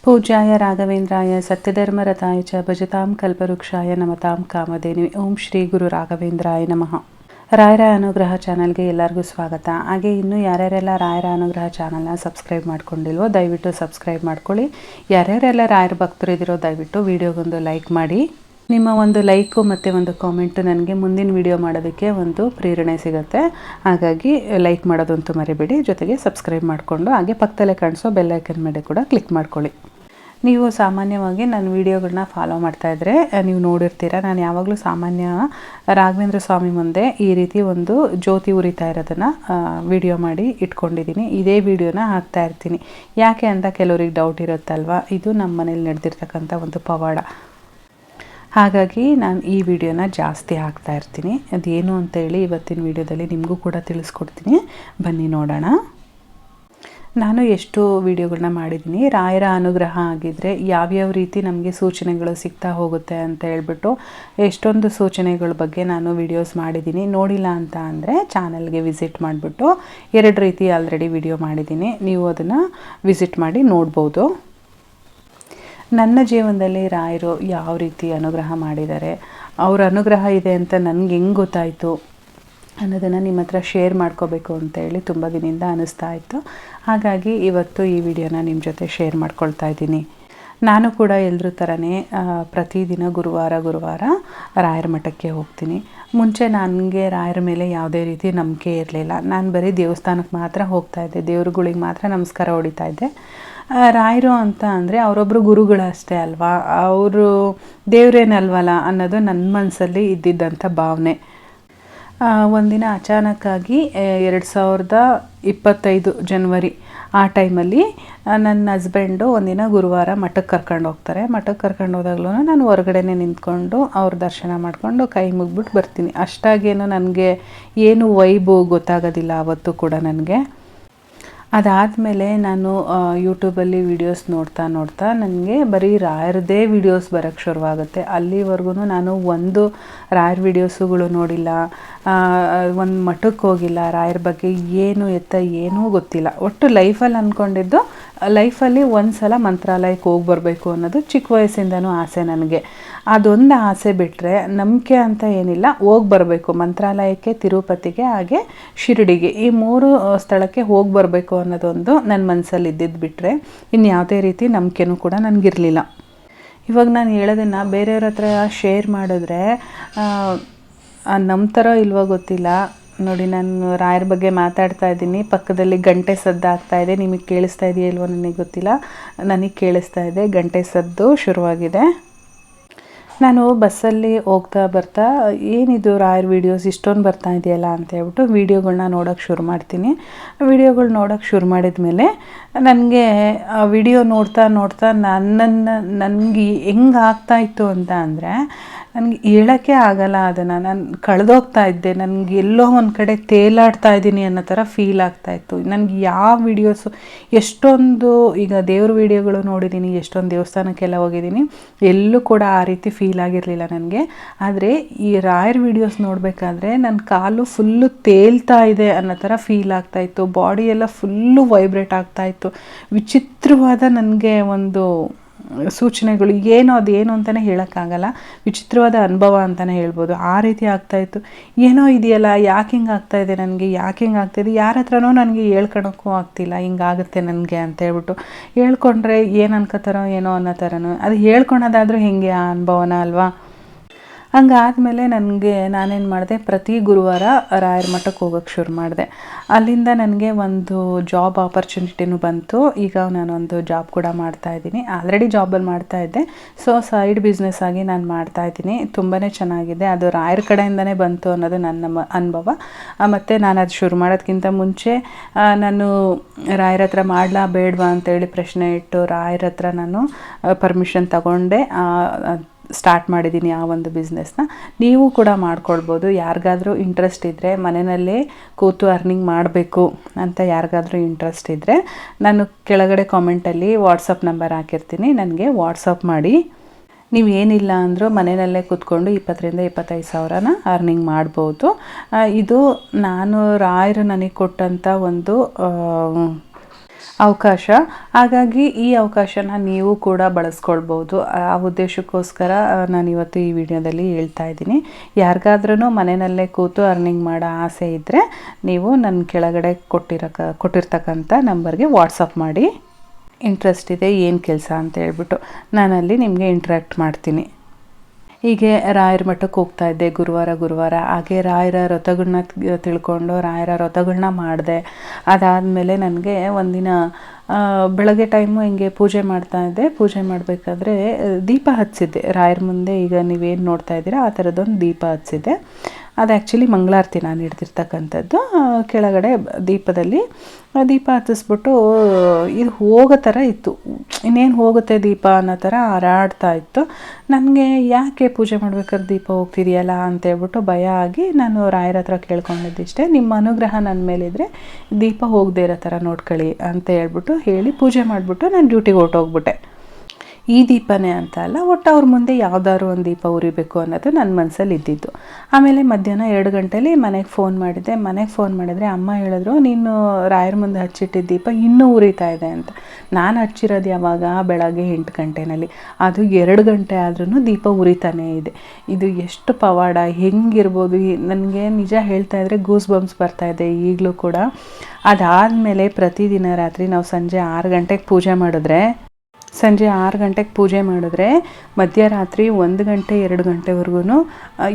पूज्याय राघवेंद्राय सत्यधर्मरताय च भजतां कल्पवृक्षाय नमतां कामधेनु ओम ಶ್ರೀ ಗುರು ರಾಘವೇಂದ್ರಾಯ ನಮಃ. ರಾಯರ ಅನುಗ್ರಹ ಚಾನಲ್ಗೆ ಎಲ್ಲರಿಗೂ ಸ್ವಾಗತ. ಹಾಗೆ ಇನ್ನೂ ಯಾರ್ಯಾರೆಲ್ಲ ರಾಯರ ಅನುಗ್ರಹ ಚಾನಲ್ನ ಸಬ್ಸ್ಕ್ರೈಬ್ ಮಾಡ್ಕೊಂಡಿಲ್ವೋ ದಯವಿಟ್ಟು ಸಬ್ಸ್ಕ್ರೈಬ್ ಮಾಡ್ಕೊಳ್ಳಿ. ಯಾರ್ಯಾರೆಲ್ಲ ರಾಯರ ಭಕ್ತರು ಇದ್ದೀರೋ ದಯವಿಟ್ಟು ವಿಡಿಯೋಗೊಂದು ಲೈಕ್ ಮಾಡಿ. ನಿಮ್ಮ ಒಂದು ಲೈಕು ಮತ್ತು ಒಂದು ಕಾಮೆಂಟು ನನಗೆ ಮುಂದಿನ ವಿಡಿಯೋ ಮಾಡೋದಕ್ಕೆ ಒಂದು ಪ್ರೇರಣೆ ಸಿಗುತ್ತೆ. ಹಾಗಾಗಿ ಲೈಕ್ ಮಾಡೋದಂತೂ ಮರಿಬೇಡಿ, ಜೊತೆಗೆ ಸಬ್ಸ್ಕ್ರೈಬ್ ಮಾಡಿಕೊಂಡು ಹಾಗೆ ಪಕ್ಕದಲ್ಲೇ ಕಾಣಿಸೋ ಬೆಲ್ಲೈಕನ್ ಮೇಲೆ ಕೂಡ ಕ್ಲಿಕ್ ಮಾಡ್ಕೊಳ್ಳಿ. ನೀವು ಸಾಮಾನ್ಯವಾಗಿ ನನ್ನ ವೀಡಿಯೋಗಳನ್ನ ಫಾಲೋ ಮಾಡ್ತಾಯಿದ್ರೆ ನೀವು ನೋಡಿರ್ತೀರ, ನಾನು ಯಾವಾಗಲೂ ಸಾಮಾನ್ಯ ರಾಘವೇಂದ್ರ ಸ್ವಾಮಿ ಮುಂದೆ ಈ ರೀತಿ ಒಂದು ಜ್ಯೋತಿ ಉರಿತಾ ಇರೋದನ್ನು ವಿಡಿಯೋ ಮಾಡಿ ಇಟ್ಕೊಂಡಿದ್ದೀನಿ. ಇದೇ ವಿಡಿಯೋನ ಹಾಕ್ತಾ ಇರ್ತೀನಿ. ಯಾಕೆ ಅಂತ ಕೆಲವ್ರಿಗೆ ಡೌಟ್ ಇರುತ್ತಲ್ವ, ಇದು ನಮ್ಮ ಮನೇಲಿ ನಡೆದಿರ್ತಕ್ಕಂಥ ಒಂದು ಪವಾಡ. ಹಾಗಾಗಿ ನಾನು ಈ ವಿಡಿಯೋನ ಜಾಸ್ತಿ ಹಾಕ್ತಾ ಇರ್ತೀನಿ. ಅದೇನು ಅಂತೇಳಿ ಇವತ್ತಿನ ವಿಡಿಯೋದಲ್ಲಿ ನಿಮಗೂ ಕೂಡ ತಿಳಿಸ್ಕೊಡ್ತೀನಿ. ಬನ್ನಿ ನೋಡೋಣ. ನಾನು ಎಷ್ಟು ವಿಡಿಯೋಗಳನ್ನ ಮಾಡಿದ್ದೀನಿ, ರಾಯರ ಅನುಗ್ರಹ ಆಗಿದ್ದರೆ ಯಾವ್ಯಾವ ರೀತಿ ನಮಗೆ ಸೂಚನೆಗಳು ಸಿಗ್ತಾ ಹೋಗುತ್ತೆ ಅಂತ ಹೇಳ್ಬಿಟ್ಟು ಎಷ್ಟೊಂದು ಸೂಚನೆಗಳ ಬಗ್ಗೆ ನಾನು ವಿಡಿಯೋಸ್ ಮಾಡಿದ್ದೀನಿ. ನೋಡಿಲ್ಲ ಅಂತ ಅಂದರೆ ಚಾನಲ್ಗೆ ವಿಸಿಟ್ ಮಾಡಿಬಿಟ್ಟು 2 ರೀತಿ ಆಲ್ರೆಡಿ ವಿಡಿಯೋ ಮಾಡಿದ್ದೀನಿ, ನೀವು ಅದನ್ನು ವಿಸಿಟ್ ಮಾಡಿ ನೋಡ್ಬೋದು. ನನ್ನ ಜೀವನದಲ್ಲಿ ರಾಯರು ಯಾವ ರೀತಿ ಅನುಗ್ರಹ ಮಾಡಿದ್ದಾರೆ, ಅವ್ರ ಅನುಗ್ರಹ ಇದೆ ಅಂತ ನನಗೆ ಹೆಂಗೆ ಗೊತ್ತಾಯಿತು ಅನ್ನೋದನ್ನು ನಿಮ್ಮ ಹತ್ರ ಶೇರ್ ಮಾಡ್ಕೋಬೇಕು ಅಂತೇಳಿ ತುಂಬ ದಿನದಿಂದ ಅನ್ನಿಸ್ತಾ ಇತ್ತು. ಹಾಗಾಗಿ ಇವತ್ತು ಈ ವಿಡಿಯೋನ ನಿಮ್ಮ ಜೊತೆ ಶೇರ್ ಮಾಡ್ಕೊಳ್ತಾ ಇದ್ದೀನಿ. ನಾನು ಕೂಡ ಎಲ್ಲರ ಥರನೇ ಪ್ರತಿದಿನ ಗುರುವಾರ ರಾಯರ ಮಠಕ್ಕೆ ಹೋಗ್ತೀನಿ. ಮುಂಚೆ ನನಗೆ ರಾಯರ ಮೇಲೆ ಯಾವುದೇ ರೀತಿ ನಂಬಿಕೆ ಇರಲಿಲ್ಲ. ನಾನು ಬರೀ ದೇವಸ್ಥಾನಕ್ಕೆ ಮಾತ್ರ ಹೋಗ್ತಾಯಿದ್ದೆ, ದೇವ್ರುಗಳಿಗೆ ಮಾತ್ರ ನಮಸ್ಕಾರ ಹೊಡಿತಾ ಇದ್ದೆ. ರಾಯರು ಅಂತ ಅಂದರೆ ಅವರೊಬ್ಬರು ಗುರುಗಳು ಅಷ್ಟೇ ಅಲ್ವಾ, ಅವರು ದೇವ್ರೇನಲ್ವಲ್ಲ ಅನ್ನೋದು ನನ್ನ ಮನಸ್ಸಲ್ಲಿ ಇದ್ದಿದ್ದಂಥ ಭಾವನೆ. ಒಂದಿನ ಅಚಾನಕ್ಕಾಗಿ 2025 ಜನವರಿ ಆ ಟೈಮಲ್ಲಿ ನನ್ನ ಹಸ್ಬೆಂಡು ಒಂದಿನ ಗುರುವಾರ ಮಠಕ್ಕೆ ಕರ್ಕೊಂಡು ಹೋಗ್ತಾರೆ. ಮಠಕ್ಕೆ ಕರ್ಕೊಂಡು ಹೋದಾಗ್ಲೂ ನಾನು ಹೊರಗಡೆನೇ ನಿಂತ್ಕೊಂಡು ಅವ್ರ ದರ್ಶನ ಮಾಡಿಕೊಂಡು ಕೈ ಮುಗ್ಬಿಟ್ಟು ಬರ್ತೀನಿ. ಅಷ್ಟಾಗೇನು ನನಗೆ ಏನು ವೈಬು ಗೊತ್ತಾಗೋದಿಲ್ಲ ಅವತ್ತು ಕೂಡ ನನಗೆ. ಅದಾದಮೇಲೆ ನಾನು ಯೂಟ್ಯೂಬಲ್ಲಿ ವೀಡಿಯೋಸ್ ನೋಡ್ತಾ ನನಗೆ ಬರೀ ರಾಯರದೇ ವೀಡಿಯೋಸ್ ಬರೋಕ್ಕೆ ಶುರುವಾಗುತ್ತೆ. ಅಲ್ಲಿವರೆಗೂ ನಾನು ಒಂದು ರಾಯರ ವೀಡಿಯೋಸುಗಳು ನೋಡಿಲ್ಲ, ಒಂದು ಮಠಕ್ಕೆ ಹೋಗಿಲ್ಲ, ರಾಯರ ಬಗ್ಗೆ ಏನು ಏನೂ ಗೊತ್ತಿಲ್ಲ. ಒಟ್ಟು ಲೈಫಲ್ಲಿ ಅಂದ್ಕೊಂಡಿದ್ದು ಲೈಫಲ್ಲಿ ಒಂದು ಸಲ ಮಂತ್ರಾಲಯಕ್ಕೆ ಹೋಗಿ ಬರಬೇಕು ಅನ್ನೋದು ಚಿಕ್ಕ ವಯಸ್ಸಿಂದನೂ ಆಸೆ ನನಗೆ. ಅದೊಂದು ಆಸೆ ಬಿಟ್ಟರೆ ನಂಬಿಕೆ ಅಂತ ಏನಿಲ್ಲ, ಹೋಗಿ ಬರಬೇಕು ಮಂತ್ರಾಲಯಕ್ಕೆ, ತಿರುಪತಿಗೆ, ಹಾಗೆ ಶಿರಡಿಗೆ, ಈ 3 ಸ್ಥಳಕ್ಕೆ ಹೋಗಿ ಬರಬೇಕು ಅನ್ನೋದೊಂದು ನನ್ನ ಮನಸ್ಸಲ್ಲಿ ಇದ್ದಿದ್ದು ಬಿಟ್ಟರೆ ಇನ್ಯಾವುದೇ ರೀತಿ ನಂಬಿಕೆನೂ ಕೂಡ ನನಗಿರಲಿಲ್ಲ. ಇವಾಗ ನಾನು ಹೇಳೋದನ್ನು ಬೇರೆಯವ್ರ ಹತ್ರ ಶೇರ್ ಮಾಡಿದ್ರೆ ನಂಬ್ತಾರೋ ಇಲ್ವೋ ಗೊತ್ತಿಲ್ಲ. ನೋಡಿ, ನಾನು ರಾಯರ ಬಗ್ಗೆ ಮಾತಾಡ್ತಾ ಇದ್ದೀನಿ, ಪಕ್ಕದಲ್ಲಿ ಗಂಟೆ ಸದ್ದು ಆಗ್ತಾಯಿದೆ. ನಿಮಗೆ ಕೇಳಿಸ್ತಾ ಇದೆಯೋ ಇಲ್ವೋ ನನಗೆ ಗೊತ್ತಿಲ್ಲ, ನನಗೆ ಕೇಳಿಸ್ತಾ ಇದೆ. ಗಂಟೆ ಸದ್ದು ಶುರುವಾಗಿದೆ. ನಾನು ಬಸ್ಸಲ್ಲಿ ಹೋಗ್ತಾ ಬರ್ತಾ ಏನಿದು ರಾಯರ ವೀಡಿಯೋಸ್ ಇಷ್ಟೊಂದು ಬರ್ತಾ ಇದೆಯಲ್ಲ ಅಂತ ಹೇಳ್ಬಿಟ್ಟು ವೀಡಿಯೋಗಳನ್ನ ನೋಡೋಕ್ಕೆ ಶುರು ಮಾಡ್ತೀನಿ. ವೀಡಿಯೋಗಳು ನೋಡೋಕ್ಕೆ ಶುರು ಮಾಡಿದ ಮೇಲೆ ನನಗೆ ವಿಡಿಯೋ ನೋಡ್ತಾ ನನಗೆ ಹೆಂಗೆ ಆಗ್ತಾಯಿತ್ತು ಅಂತ ಅಂದರೆ ನನಗೆ ಹೇಳೋಕ್ಕೆ ಆಗಲ್ಲ. ಅದನ್ನು ನಾನು ಕಳೆದೋಗ್ತಾ ಇದ್ದೆ, ನನಗೆ ಎಲ್ಲೋ ಒಂದು ಕಡೆ ತೇಲಾಡ್ತಾ ಇದ್ದೀನಿ ಅನ್ನೋ ಥರ ಫೀಲ್ ಆಗ್ತಾಯಿತ್ತು. ನನಗೆ ಯಾವ ವೀಡಿಯೋಸು ಎಷ್ಟೊಂದು ಈಗ ದೇವ್ರ ವೀಡಿಯೋಗಳು ನೋಡಿದ್ದೀನಿ, ಎಷ್ಟೊಂದು ದೇವಸ್ಥಾನಕ್ಕೆಲ್ಲ ಹೋಗಿದ್ದೀನಿ, ಎಲ್ಲೂ ಕೂಡ ಆ ರೀತಿ ಫೀಲ್ ಆಗಿರಲಿಲ್ಲ ನನಗೆ. ಆದರೆ ಈ ರಾಯರ್ ವೀಡಿಯೋಸ್ ನೋಡಬೇಕಾದ್ರೆ ನನ್ನ ಕಾಲು ಫುಲ್ಲು ತೇಲ್ತಾ ಇದೆ ಅನ್ನೋ ಥರ ಫೀಲ್ ಆಗ್ತಾಯಿತ್ತು. ಬಾಡಿ ಎಲ್ಲ ಫುಲ್ಲು ವೈಬ್ರೇಟ್ ಆಗ್ತಾಯಿತ್ತು. ವಿಚಿತ್ರವಾದ ನನಗೆ ಒಂದು ಸೂಚನೆಗಳು, ಅದೇನು ಅಂತಲೇ ಹೇಳೋಕ್ಕಾಗಲ್ಲ, ವಿಚಿತ್ರವಾದ ಅನುಭವ ಅಂತಲೇ ಹೇಳ್ಬೋದು. ಆ ರೀತಿ ಆಗ್ತಾಯಿತ್ತು. ಏನೋ ಇದೆಯಲ್ಲ, ಯಾಕೆ ಹಿಂಗೆ ಆಗ್ತಾಯಿದೆ ನನಗೆ, ಯಾರ ಹತ್ರನೂ ನನಗೆ ಹೇಳ್ಕೊಳಕ್ಕೂ ಆಗ್ತಿಲ್ಲ, ಹಿಂಗಾಗುತ್ತೆ ನನಗೆ ಅಂತ ಹೇಳ್ಬಿಟ್ಟು. ಹೇಳ್ಕೊಂಡ್ರೆ ಏನು ಅನ್ಕೋತಾರೋ ಏನೋ ಅನ್ನೋ ಥರನೂ, ಅದು ಹೇಳ್ಕೊಳೋದಾದರೂ ಹೆಂಗೆ ಆ ಅನುಭವನ ಅಲ್ವಾ. ಹಂಗಾದಮೇಲೆ ನಾನೇನು ಮಾಡಿದೆ, ಪ್ರತಿ ಗುರುವಾರ ರಾಯರ ಮಠಕ್ಕೆ ಹೋಗೋಕ್ಕೆ ಶುರು ಮಾಡಿದೆ. ಅಲ್ಲಿಂದ ನನಗೆ ಒಂದು ಜಾಬ್ ಆಪರ್ಚುನಿಟಿನೂ ಬಂತು. ಈಗ ನಾನೊಂದು ಜಾಬ್ ಕೂಡ ಮಾಡ್ತಾಯಿದ್ದೀನಿ. ಆಲ್ರೆಡಿ ಜಾಬಲ್ಲಿ ಮಾಡ್ತಾಯಿದ್ದೆ, ಸೊ ಸೈಡ್ ಬಿಸ್ನೆಸ್ ಆಗಿ ನಾನು ಮಾಡ್ತಾಯಿದ್ದೀನಿ. ತುಂಬಾ ಚೆನ್ನಾಗಿದೆ. ಅದು ರಾಯರ ಕಡೆಯಿಂದನೇ ಬಂತು ಅನ್ನೋದು ನನ್ನ ಅನುಭವ. ಮತ್ತು ನಾನು ಅದು ಶುರು ಮಾಡೋದಕ್ಕಿಂತ ಮುಂಚೆ ನಾನು ರಾಯರ ಹತ್ರ ಮಾಡಲಾ ಬೇಡವಾ ಅಂತೇಳಿ ಪ್ರಶ್ನೆ ಇಟ್ಟು ರಾಯರ ಹತ್ರ ನಾನು ಪರ್ಮಿಷನ್ ತಗೊಂಡೆ ಸ್ಟಾರ್ಟ್ ಮಾಡಿದ್ದೀನಿ ಆ ಒಂದು ಬಿಸ್ನೆಸ್ನ. ನೀವು ಕೂಡ ಮಾಡ್ಕೊಳ್ಬೋದು. ಯಾರಿಗಾದರೂ ಇಂಟ್ರೆಸ್ಟ್ ಇದ್ದರೆ, ಮನೆಯಲ್ಲೇ ಕೂತು ಅರ್ನಿಂಗ್ ಮಾಡಬೇಕು ಅಂತ ಯಾರಿಗಾದರೂ ಇಂಟ್ರೆಸ್ಟ್ ಇದ್ದರೆ, ನಾನು ಕೆಳಗಡೆ ಕಾಮೆಂಟಲ್ಲಿ ವಾಟ್ಸಪ್ ನಂಬರ್ ಹಾಕಿರ್ತೀನಿ, ನನಗೆ ವಾಟ್ಸಪ್ ಮಾಡಿ. ನೀವು ಏನಿಲ್ಲ ಅಂದರೂ ಮನೆಯಲ್ಲೇ ಕೂತ್ಕೊಂಡು 20,000-25,000 ಸಾವಿರನ ಅರ್ನಿಂಗ್ ಮಾಡ್ಬೋದು. ಇದು ನಾನು ರಾಯರು ನನಗೆ ಕೊಟ್ಟಂಥ ಒಂದು ಅವಕಾಶ. ಹಾಗಾಗಿ ಈ ಅವಕಾಶನ ನೀವು ಕೂಡ ಬಳಸ್ಕೊಳ್ಬೋದು. ಆ ಉದ್ದೇಶಕ್ಕೋಸ್ಕರ ನಾನು ಇವತ್ತು ಈ ವಿಡಿಯೋದಲ್ಲಿ ಹೇಳ್ತಾ ಇದ್ದೀನಿ. ಯಾರಿಗಾದ್ರೂ ಮನೆಯಲ್ಲೇ ಕೂತು ಅರ್ನಿಂಗ್ ಮಾಡೋ ಆಸೆ ಇದ್ದರೆ ನೀವು ನನ್ನ ಕೆಳಗಡೆ ಕೊಟ್ಟಿರ್ತಕ್ಕಂಥ ನಂಬರ್ಗೆ ವಾಟ್ಸಪ್ ಮಾಡಿ, ಇಂಟ್ರೆಸ್ಟ್ ಇದೆ ಏನು ಕೆಲಸ ಅಂತ ಹೇಳ್ಬಿಟ್ಟು ನಾನಲ್ಲಿ ನಿಮಗೆ ಇಂಟ್ರ್ಯಾಕ್ಟ್ ಮಾಡ್ತೀನಿ. ಹೀಗೆ ರಾಯರ ಮಠಕ್ಕೆ ಹೋಗ್ತಾ ಇದ್ದೆ ಗುರುವಾರ. ಹಾಗೆ ರಾಯರ ವ್ರತಗಳನ್ನ ತಿಳ್ಕೊಂಡು ರಾಯರ ವ್ರತಗಳನ್ನ ಮಾಡಿದೆ. ಅದಾದಮೇಲೆ ನನಗೆ ಒಂದಿನ ಬೆಳಗ್ಗೆ ಟೈಮು ಹಿಂಗೆ ಪೂಜೆ ಮಾಡ್ತಾ ಇದ್ದೆ. ಪೂಜೆ ಮಾಡಬೇಕಾದ್ರೆ ದೀಪ ಹಚ್ಚಿದ್ದೆ ರಾಯರ ಮುಂದೆ. ಈಗ ನೀವೇನು ನೋಡ್ತಾ ಇದ್ದೀರಾ ಆ ಥರದೊಂದು ದೀಪ ಹಚ್ಚಿದ್ದೆ. ಅದು ಆ್ಯಕ್ಚುಲಿ ಮಂಗಳಾರತಿ ನಾನು ಹಿಡ್ದಿರ್ತಕ್ಕಂಥದ್ದು. ಕೆಳಗಡೆ ದೀಪದಲ್ಲಿ ದೀಪ ಹತ್ತಿಸ್ಬಿಟ್ಟು ಇದು ಹೋಗೋ ಥರ ಇತ್ತು, ಇನ್ನೇನು ಹೋಗುತ್ತೆ ದೀಪ ಅನ್ನೋ ಥರ ಹಾರಾಡ್ತಾ ಇತ್ತು. ನನಗೆ ಯಾಕೆ ಪೂಜೆ ಮಾಡ್ಬೇಕಾದ್ರೆ ದೀಪ ಹೋಗ್ತಿದೆಯಲ್ಲ ಅಂತೇಳ್ಬಿಟ್ಟು ಭಯ ಆಗಿ ನಾನು ರಾಯರ ಹತ್ರ ಕೇಳ್ಕೊಂಡಿದ್ದಿಷ್ಟೇ, ನಿಮ್ಮ ಅನುಗ್ರಹ ನನ್ನ ಮೇಲಿದ್ರೆ ದೀಪ ಹೋಗದೇ ಇರೋ ಥರ ನೋಡ್ಕೊಳ್ಳಿ ಅಂತ ಹೇಳ್ಬಿಟ್ಟು ಹೇಳಿ ಪೂಜೆ ಮಾಡಿಬಿಟ್ಟು ನಾನು ಡ್ಯೂಟಿಗೆ ಹೊರಟೋಗ್ಬಿಟ್ಟೆ. ಈ ದೀಪನೇ ಅಂತ ಅಲ್ಲ, ಒಟ್ಟು ಅವ್ರ ಮುಂದೆ ಯಾವುದಾದ್ರು ಒಂದು ದೀಪ ಉರಿಬೇಕು ಅನ್ನೋದು ನನ್ನ ಮನಸ್ಸಲ್ಲಿ ಇದ್ದಿದ್ದು. ಆಮೇಲೆ ಮಧ್ಯಾಹ್ನ 2 ಗಂಟೆಲಿ ಮನೆಗೆ ಫೋನ್ ಮಾಡಿದರೆ ಅಮ್ಮ ಹೇಳಿದ್ರು, ನೀನು ರಾಯರ ಮುಂದೆ ಹಚ್ಚಿಟ್ಟಿದ್ದ ದೀಪ ಇನ್ನೂ ಉರಿತಾ ಇದೆ ಅಂತ. ನಾನು ಹಚ್ಚಿರೋದು ಯಾವಾಗ? ಬೆಳಗ್ಗೆ 8 ಗಂಟೆನಲ್ಲಿ. ಅದು 2 ಗಂಟೆ ಆದ್ರೂ ದೀಪ ಉರಿತಾನೇ ಇದೆ. ಇದು ಎಷ್ಟು ಪವಾಡ, ಹೆಂಗಿರ್ಬೋದು? ನನಗೆ ನಿಜ ಹೇಳ್ತಾ ಇದ್ರೆ ಗೂಸ್ ಬಂಪ್ಸ್ ಬರ್ತಾಯಿದೆ ಈಗಲೂ ಕೂಡ. ಅದಾದಮೇಲೆ ಪ್ರತಿದಿನ ರಾತ್ರಿ ನಾವು ಸಂಜೆ 6 ಗಂಟೆಗೆ ಪೂಜೆ ಮಾಡಿದ್ರೆ ಮಧ್ಯರಾತ್ರಿ 1 ಗಂಟೆ 2 ಗಂಟೆವರೆಗೂ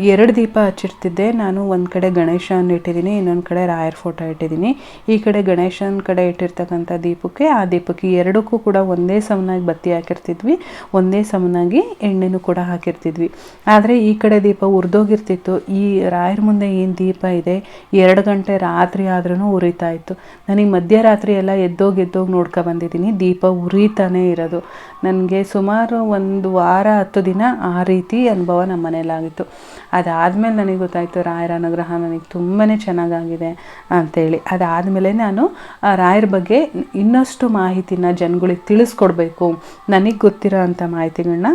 2 ದೀಪ ಹಚ್ಚಿರ್ತಿದ್ದೆ ನಾನು. ಒಂದು ಕಡೆ ಗಣೇಶನ ಇಟ್ಟಿದ್ದೀನಿ, ಇನ್ನೊಂದು ಕಡೆ ರಾಯರ ಫೋಟೋ ಇಟ್ಟಿದ್ದೀನಿ. ಈ ಕಡೆ ಗಣೇಶನ ಕಡೆ ಇಟ್ಟಿರ್ತಕ್ಕಂಥ ದೀಪಕ್ಕೆ ಆ ದೀಪಕ್ಕೆ ಎರಡಕ್ಕೂ ಕೂಡ ಒಂದೇ ಸಮನಾಗಿ ಬತ್ತಿ ಹಾಕಿರ್ತಿದ್ವಿ, ಒಂದೇ ಸಮನಾಗಿ ಎಣ್ಣೆನೂ ಕೂಡ ಹಾಕಿರ್ತಿದ್ವಿ. ಆದರೆ ಈ ಕಡೆ ದೀಪ ಉರಿದೋಗಿರ್ತಿತ್ತು. ಈ ರಾಯರ ಮುಂದೆ ಏನು ದೀಪ ಇದೆ 2 ಗಂಟೆ ರಾತ್ರಿ ಆದ್ರೂ ಉರಿತಾ ಇತ್ತು. ನನಗೆ ಮಧ್ಯರಾತ್ರಿ ಎಲ್ಲ ಎದ್ದೋಗಿ ನೋಡ್ಕೊಬಂದಿದ್ದೀನಿ, ದೀಪ ಉರಿತಾನೇ ಇರೋದು. ನನಗೆ ಸುಮಾರು 1 ವಾರ 10 ದಿನ ಆ ರೀತಿ ಅನುಭವ ನಮ್ಮ ಮನೇಲಾಗಿತ್ತು. ಅದಾದಮೇಲೆ ನನಗೆ ಗೊತ್ತಾಯಿತು ರಾಯರ ಅನುಗ್ರಹ ನನಗೆ ತುಂಬಾ ಚೆನ್ನಾಗಾಗಿದೆ ಅಂಥೇಳಿ. ಅದಾದಮೇಲೆ ನಾನು ರಾಯರ ಬಗ್ಗೆ ಇನ್ನಷ್ಟು ಮಾಹಿತಿನ ಜನಗಳಿಗೆ ತಿಳಿಸ್ಕೊಡ್ಬೇಕು, ನನಗೆ ಗೊತ್ತಿರೋ ಅಂಥ ಮಾಹಿತಿಗಳನ್ನ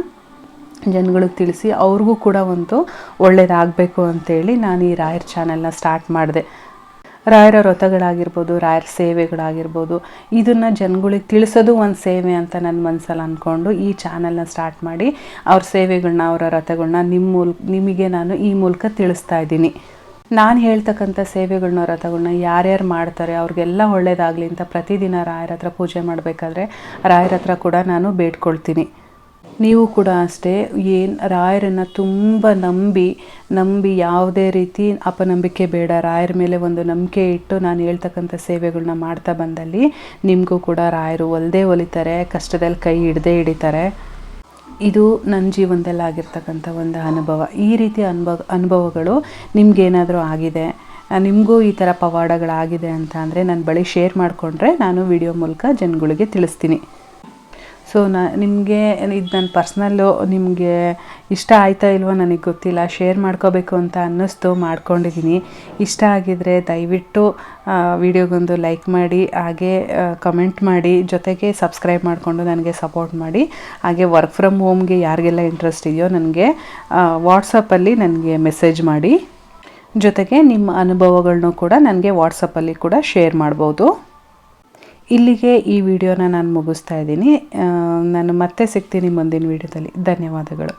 ಜನಗಳಿಗೆ ತಿಳಿಸಿ ಅವ್ರಿಗೂ ಕೂಡ ಒಂದು ಒಳ್ಳೆಯದಾಗಬೇಕು ಅಂಥೇಳಿ ನಾನು ಈ ರಾಯರ ಚಾನಲ್ನ ಸ್ಟಾರ್ಟ್ ಮಾಡಿದೆ. ರಾಯರ ವ್ರತಗಳಾಗಿರ್ಬೋದು, ರಾಯರ ಸೇವೆಗಳಾಗಿರ್ಬೋದು, ಇದನ್ನು ಜನಗಳಿಗೆ ತಿಳಿಸೋದು ಒಂದು ಸೇವೆ ಅಂತ ನನ್ನ ಮನಸ್ಸಲ್ಲಿ ಅಂದ್ಕೊಂಡು ಈ ಚಾನಲ್ನ ಸ್ಟಾರ್ಟ್ ಮಾಡಿ ಅವ್ರ ಸೇವೆಗಳನ್ನ, ಅವರ ವ್ರತಗಳನ್ನ ನಿಮಗೆ ನಾನು ಈ ಮೂಲಕ ತಿಳಿಸ್ತಾ ಇದ್ದೀನಿ. ನಾನು ಹೇಳ್ತಕ್ಕಂಥ ಸೇವೆಗಳನ್ನ, ವ್ರತಗಳನ್ನ ಯಾರ್ಯಾರು ಮಾಡ್ತಾರೆ ಅವ್ರಿಗೆಲ್ಲ ಒಳ್ಳೆಯದಾಗಲಿ ಅಂತ ಪ್ರತಿದಿನ ರಾಯರ ಹತ್ರ ಪೂಜೆ ಮಾಡಬೇಕಾದ್ರೆ ರಾಯರ ಹತ್ರ ಕೂಡ ನಾನು ಬೇಡ್ಕೊಳ್ತೀನಿ. ನೀವು ಕೂಡ ಅಷ್ಟೇ, ರಾಯರನ್ನು ತುಂಬ ನಂಬಿ ಯಾವುದೇ ರೀತಿ ಅಪನಂಬಿಕೆ ಬೇಡ, ರಾಯರ ಮೇಲೆ ಒಂದು ನಂಬಿಕೆ ಇಟ್ಟು ನಾನು ಹೇಳ್ತಕ್ಕಂಥ ಸೇವೆಗಳನ್ನ ಮಾಡ್ತಾ ಬಂದಲ್ಲಿ ನಿಮಗೂ ಕೂಡ ರಾಯರು ಒಲಿತಾರೆ, ಕಷ್ಟದಲ್ಲಿ ಕೈ ಹಿಡಿತಾರೆ. ಇದು ನನ್ನ ಜೀವನದಲ್ಲಿ ಆಗಿರ್ತಕ್ಕಂಥ ಒಂದು ಅನುಭವ. ಈ ರೀತಿ ಅನುಭವಗಳು ನಿಮಗೇನಾದರೂ ಆಗಿದೆ, ನಿಮಗೂ ಈ ಥರ ಪವಾಡಗಳಾಗಿದೆ ಅಂತ ಅಂದರೆ ನನ್ನ ಬಳಿ ಶೇರ್ ಮಾಡಿಕೊಂಡ್ರೆ ನಾನು ವಿಡಿಯೋ ಮೂಲಕ ಜನಗಳಿಗೆ ತಿಳಿಸ್ತೀನಿ. ಸೊ ನಿಮಗೆ ಇದು ನನ್ನ ಪರ್ಸ್ನಲ್ಲು, ನಿಮಗೆ ಇಷ್ಟ ಆಯ್ತಾ ಇಲ್ವೋ ನನಗೆ ಗೊತ್ತಿಲ್ಲ, ಶೇರ್ ಮಾಡ್ಕೋಬೇಕು ಅಂತ ಅನ್ನಿಸ್ತು, ಮಾಡ್ಕೊಂಡಿದ್ದೀನಿ. ಇಷ್ಟ ಆಗಿದರೆ ದಯವಿಟ್ಟು ವಿಡಿಯೋಗೊಂದು ಲೈಕ್ ಮಾಡಿ, ಹಾಗೆ ಕಮೆಂಟ್ ಮಾಡಿ, ಜೊತೆಗೆ ಸಬ್ಸ್ಕ್ರೈಬ್ ಮಾಡಿಕೊಂಡು ನನಗೆ ಸಪೋರ್ಟ್ ಮಾಡಿ. ಹಾಗೆ ವರ್ಕ್ ಫ್ರಮ್ ಹೋಮ್ಗೆ ಯಾರಿಗೆಲ್ಲ ಇಂಟ್ರೆಸ್ಟ್ ಇದೆಯೋ ನನಗೆ ವಾಟ್ಸಪ್ಪಲ್ಲಿ ನನಗೆ ಮೆಸೇಜ್ ಮಾಡಿ. ಜೊತೆಗೆ ನಿಮ್ಮ ಅನುಭವಗಳನ್ನೂ ಕೂಡ ನನಗೆ ವಾಟ್ಸಪ್ಪಲ್ಲಿ ಕೂಡ ಶೇರ್ ಮಾಡ್ಬೋದು. ಇಲ್ಲಿಗೆ ಈ ವಿಡಿಯೋನ ನಾನು ಮುಗಿಸ್ತಾ ಇದ್ದೀನಿ. ನಾನು ಮತ್ತೆ ಸಿಗ್ತೀನಿ ಮುಂದಿನ ವಿಡಿಯೋದಲ್ಲಿ. ಧನ್ಯವಾದಗಳು.